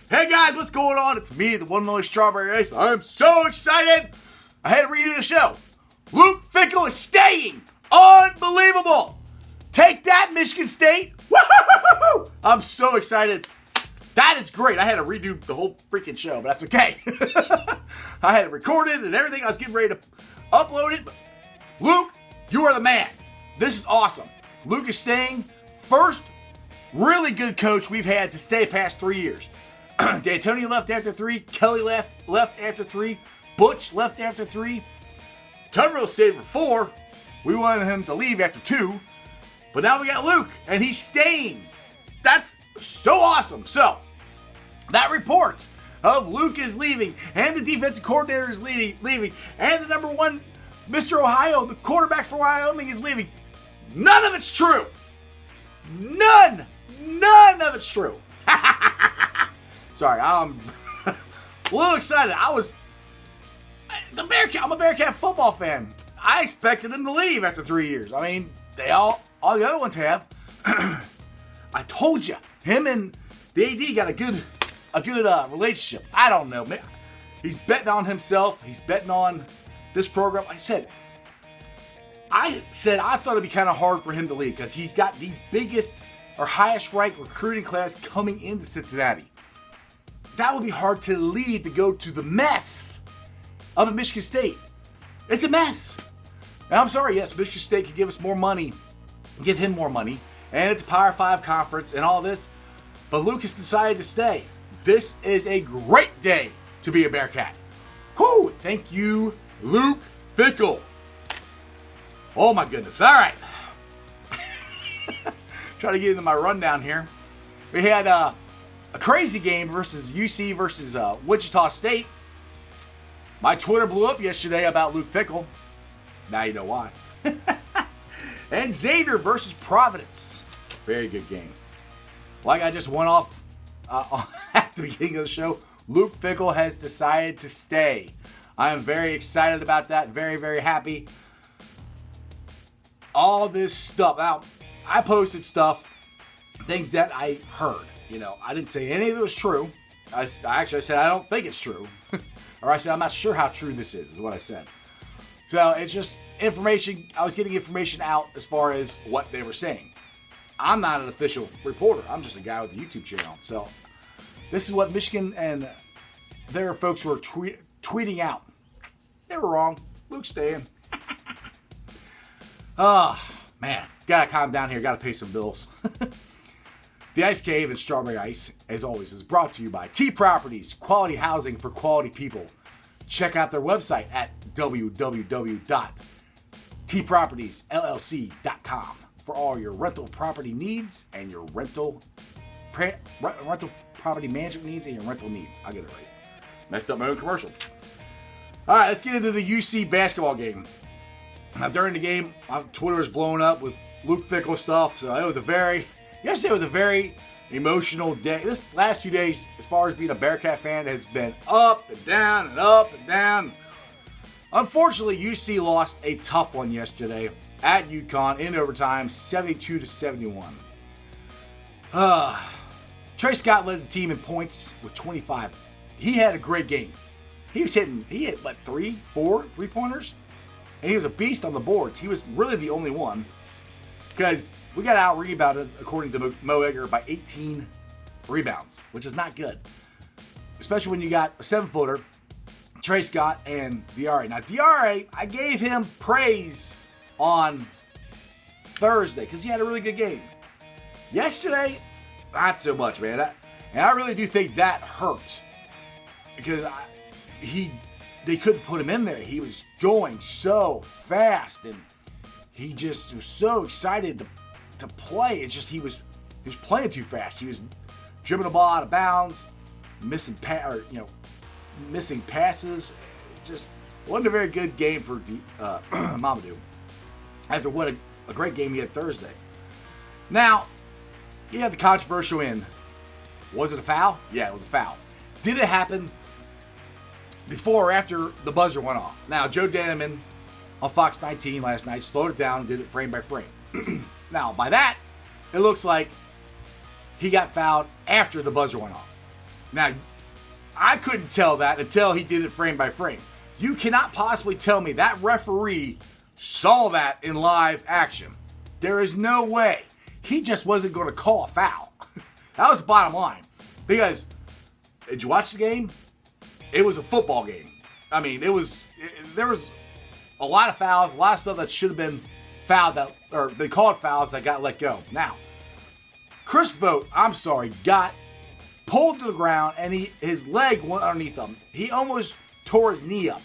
Hey guys, what's going on? It's me, the one and only Strawberry Ice. I'm so excited. I had to redo the show. Luke Fickell is staying. Unbelievable. Take that, Michigan State. Woo-hoo-hoo-hoo-hoo. I'm so excited. That is great. I had to redo the whole freaking show, but that's okay. I had it recorded and everything. I was getting ready to upload it. But Luke, you are the man. This is awesome. Luke is staying. First really good coach we've had to stay past 3 years. D'Antoni left after 3. Kelly left after 3. Butch left after 3. Tuverill stayed for 4. We wanted him to leave after 2. But now we got Luke, and he's staying. That's so awesome. So, that report of Luke is leaving, and the defensive coordinator is leaving, and the number 1, Mr. Ohio, the quarterback for Wyoming, is leaving. None of it's true. None of it's true. Sorry, I'm a little excited. I'm a Bearcat football fan. I expected him to leave after 3 years. I mean, all the other ones have. I told you, him and the AD got a good relationship. I don't know, man. He's betting on himself. He's betting on this program. I said I thought it'd be kind of hard for him to leave because he's got the biggest or highest ranked recruiting class coming into Cincinnati. That would be hard to lead to go to the mess of a Michigan State. It's a mess. And I'm sorry, yes, Michigan State could give us more money, give him more money, and it's a Power 5 conference and all this, but Lucas decided to stay. This is a great day to be a Bearcat. Whew, thank you, Luke Fickell. Oh my goodness, all right. Try to get into my rundown here. We had a crazy game versus UC versus Wichita State. My Twitter blew up yesterday about Luke Fickell. Now you know why. And Xavier versus Providence. Very good game. Like I just went off at the beginning of the show, Luke Fickell has decided to stay. I am very excited about that. Very, very happy. All this stuff. Now, I posted stuff, things that I heard. You know, I didn't say any of it was true. I actually said I don't think it's true. Or I said I'm not sure how true this is what I said. So it's just information. I was getting information out as far as what they were saying. I'm not an official reporter. I'm just a guy with a YouTube channel. So this is what Michigan and their folks were tweeting out. They were wrong. Luke's staying. Man. Gotta calm down here. Gotta pay some bills. The Ice Cave and Strawberry Ice, as always, is brought to you by T Properties, quality housing for quality people. Check out their website at www.tpropertiesllc.com for all your rental property needs and your rental property management needs and your rental needs. I'll get it right. Messed up my own commercial. All right, let's get into the UC basketball game. Now, during the game, my Twitter was blowing up with Luke Fickell stuff, so yesterday was a very emotional day. This last few days, as far as being a Bearcat fan, has been up and down and up and down. Unfortunately, UC lost a tough one yesterday at UConn in overtime, 72-71. Trey Scott led the team in points with 25. He had a great game. He hit like 4 3-pointers, and he was a beast on the boards. He was really the only one because we got out-rebounded, according to Mo Egger, by 18 rebounds, which is not good, especially when you got a 7-footer, Trey Scott, and Diarra. Now, Diarra, I gave him praise on Thursday because he had a really good game. Yesterday, not so much, man. And I really do think that hurt because they couldn't put him in there. He was going so fast, and he just was so excited to play. It's just he was playing too fast. He was dribbling the ball out of bounds, missing passes. It just wasn't a very good game for Mamadou. After what a great game he had Thursday. Now, you had the controversial end. Was it a foul? Yeah, it was a foul. Did it happen before or after the buzzer went off? Now, Joe Danneman on Fox 19 last night slowed it down and did it frame by frame. Now, by that, it looks like he got fouled after the buzzer went off. Now, I couldn't tell that until he did it frame by frame. You cannot possibly tell me that referee saw that in live action. There is no way. He just wasn't going to call a foul. That was the bottom line. Because, did you watch the game? It was a football game. I mean, there was a lot of fouls, a lot of stuff that should have been fouled, or they called fouls that got let go. Now, Chris Vogt, I'm sorry, got pulled to the ground and his leg went underneath him. He almost tore his knee up.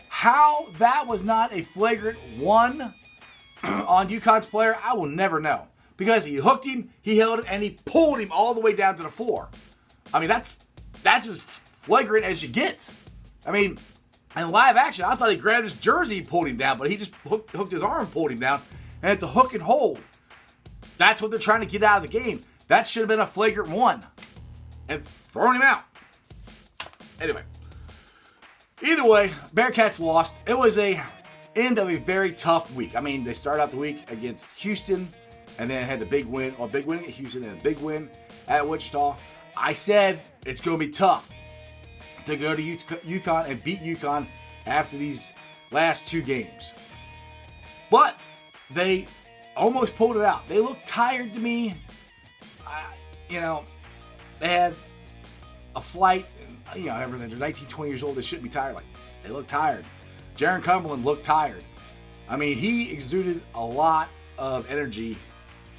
How that was not a flagrant one on UConn's player, I will never know. Because he hooked him, he held it, and he pulled him all the way down to the floor. I mean, that's as flagrant as you get. I mean, in live action, I thought he grabbed his jersey and pulled him down, but he just hooked his arm and pulled him down, and it's a hook and hold. That's what they're trying to get out of the game. That should have been a flagrant one. And throwing him out. Anyway. Either way, Bearcats lost. It was a end of a very tough week. I mean, they started out the week against Houston, and then had the big win at Houston, and a big win at Wichita. I said it's going to be tough to go to UConn and beat UConn after these last two games. But they almost pulled it out. They looked tired to me. They had a flight, and, everything. They're 19, 20 years old. They shouldn't be tired. They look tired. Jaron Cumberland looked tired. I mean, he exuded a lot of energy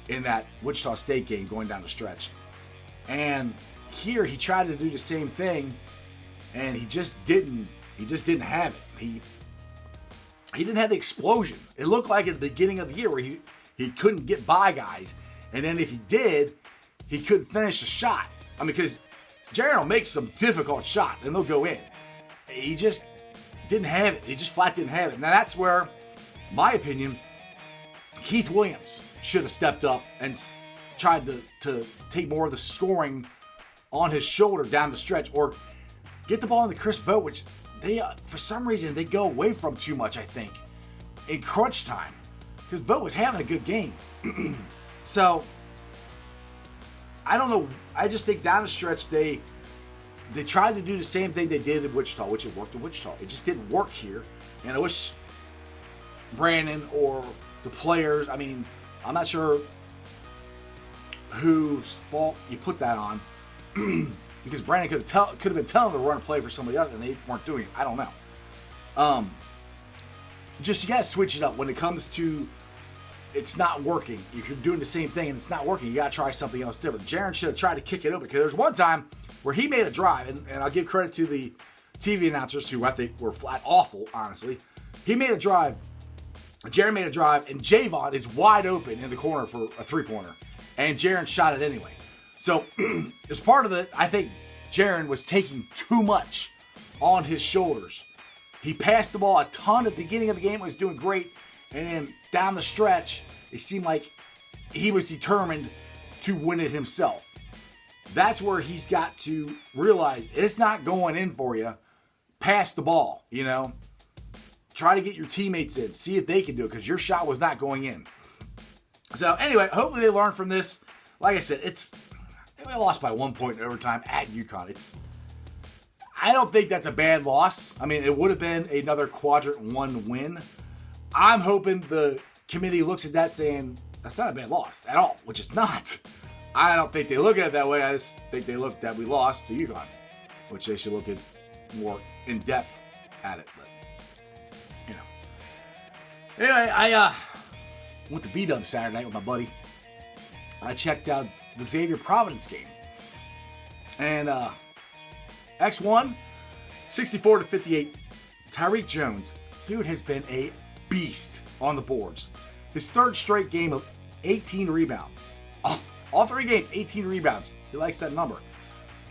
in that Wichita State game going down the stretch. And here he tried to do the same thing, and he just didn't have it. He didn't have the explosion. It looked like at the beginning of the year where he couldn't get by guys. And then if he did, he couldn't finish a shot. I mean, because Jaron will make some difficult shots, and they'll go in. He just didn't have it. He just flat didn't have it. Now, that's where, in my opinion, Keith Williams should have stepped up and tried to take more of the scoring on his shoulder down the stretch, or get the ball in the Chris Vogt, which they, for some reason, they go away from too much, I think, in crunch time. Because Vogt was having a good game. So, I don't know. I just think down the stretch, they tried to do the same thing they did in Wichita, which it worked in Wichita. It just didn't work here. And I wish Brandon or the players, I mean, I'm not sure whose fault you put that on. Because Brandon could have been telling them to run a play for somebody else, and they weren't doing it. I don't know. Just, you got to switch it up when it comes to it's not working. If you're doing the same thing and it's not working, you got to try something else different. Jaron should have tried to kick it over, because there's one time where he made a drive, and I'll give credit to the TV announcers who I think were flat awful, honestly. He made a drive. Jaron made a drive, and Javon is wide open in the corner for a three-pointer, and Jaron shot it anyway. So, as part of it, I think Jaron was taking too much on his shoulders. He passed the ball a ton at the beginning of the game, was doing great, and then down the stretch, it seemed like he was determined to win it himself. That's where he's got to realize it's not going in for you. Pass the ball, Try to get your teammates in. See if they can do it, because your shot was not going in. So, anyway, hopefully they learn from this. Like I said, they lost by 1 point in overtime at UConn. I don't think that's a bad loss. I mean, it would have been another quadrant 1 win. I'm hoping the committee looks at that saying, that's not a bad loss at all, which it's not. I don't think they look at it that way. I just think they look that we lost to UConn, which they should look at more in depth at it. But, Anyway, I went to B-Dub Saturday night with my buddy. I checked out the Xavier Providence game. And X won 64-58. Tyreek Jones, dude, has been a beast on the boards. His third straight game of 18 rebounds. All 3 games, 18 rebounds. He likes that number.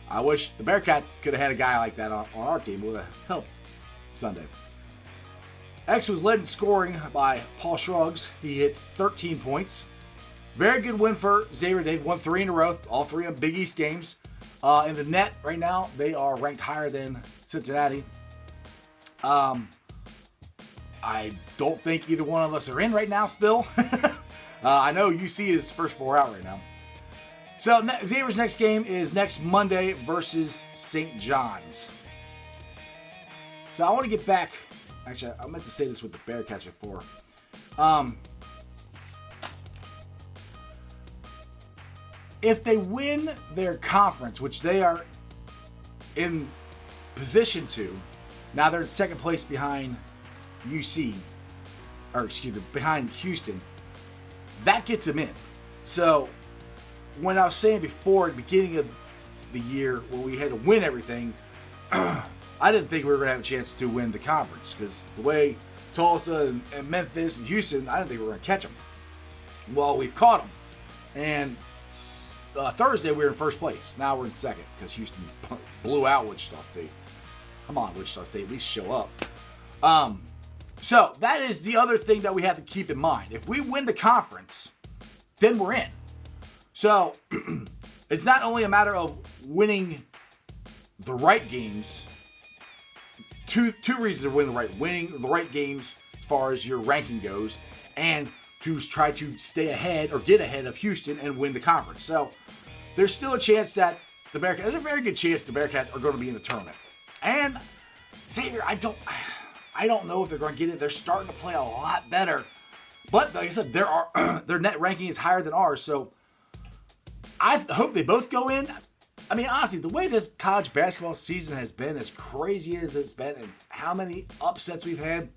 I wish the Bearcat could have had a guy like that on our team. It would have helped Sunday. X was led in scoring by Paul Shrugs. He hit 13 points. Very good win for Xavier. They've won 3 in a row, all 3 of Big East games. In the net right now, they are ranked higher than Cincinnati. I don't think either one of us are in right now still. I know UC is first 4 out right now. So Xavier's next game is next Monday versus St. John's. So I want to get back. Actually, I meant to say this with the Bearcats before. If they win their conference, which they are in position to, now they're in second place behind behind Houston. That gets them in. So when I was saying before at the beginning of the year where we had to win everything, I didn't think we were going to have a chance to win the conference because the way Tulsa and Memphis and Houston, I didn't think we were going to catch them. Well, we've caught them. And Thursday we were in first place. Now we're in second because Houston blew out Wichita State. Come on, Wichita State, at least show up. So that is the other thing that we have to keep in mind. If we win the conference, then we're in. So it's not only a matter of winning the right games. Two reasons to win winning the right games as far as your ranking goes, and to try to stay ahead or get ahead of Houston and win the conference. So there's still a chance that the Bearcats, there's a very good chance the Bearcats are going to be in the tournament. And Xavier, I don't know if they're going to get it. They're starting to play a lot better. But like I said, their net ranking is higher than ours. So I hope they both go in. I mean, honestly, the way this college basketball season has been, as crazy as it's been, and how many upsets we've had,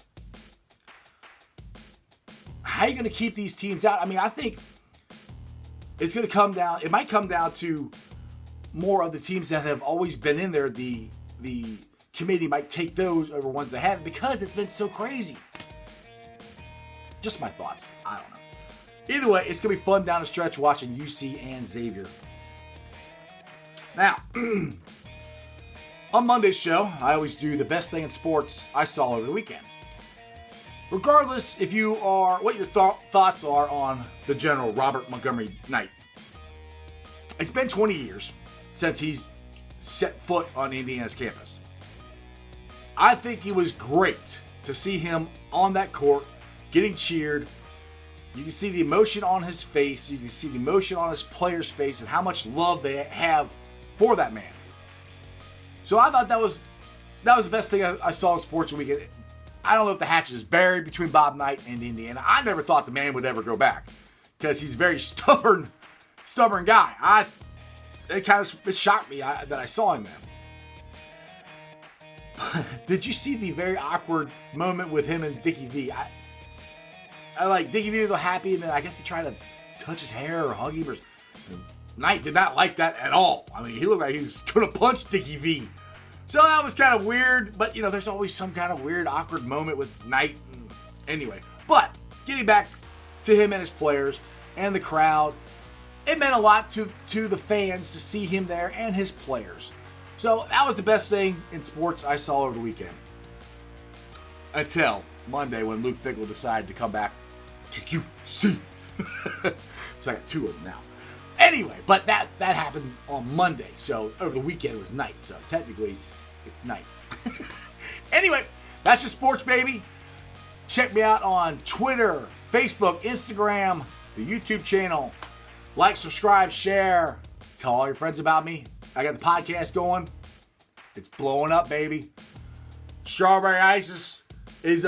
how are you going to keep these teams out? I mean, I think it's going to come down, it might come down to more of the teams that have always been in there. The committee might take those over ones that haven't because it's been so crazy. Just my thoughts. I don't know. Either way, it's going to be fun down the stretch watching UC and Xavier. Now, on Monday's show, I always do the best thing in sports I saw over the weekend. Regardless if you are, what your thoughts are on the General Robert Montgomery Knight. It's been 20 years since he's set foot on Indiana's campus. I think it was great to see him on that court, getting cheered. You can see the emotion on his face. You can see the emotion on his players' face and how much love they have for that man. So I thought that was the best thing I saw in sports weekend. I don't know if the hatchet is buried between Bob Knight and Indiana. I never thought the man would ever go back because he's a very stubborn guy. It shocked me that I saw him then. Did you see the very awkward moment with him and Dickie V? I like Dickie V was all happy, and then I guess he tried to touch his hair or hug him. Knight did not like that at all. I mean, he looked like he was going to punch Dickie V. So that was kind of weird, but you know, there's always some kind of weird, awkward moment with Knight. Anyway, but getting back to him and his players and the crowd, it meant a lot to the fans to see him there and his players. So that was the best thing in sports I saw over the weekend. Until Monday when Luke Fickell decided to come back to UC. So I got two of them now. Anyway, but that happened on Monday. So over the weekend it was night. So technically it's night. Anyway, that's just sports, baby. Check me out on Twitter, Facebook, Instagram, the YouTube channel. Like, subscribe, share. Tell all your friends about me. I got the podcast going. It's blowing up, baby. Strawberry Ice is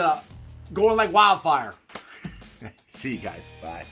going like wildfire. See you guys. Bye.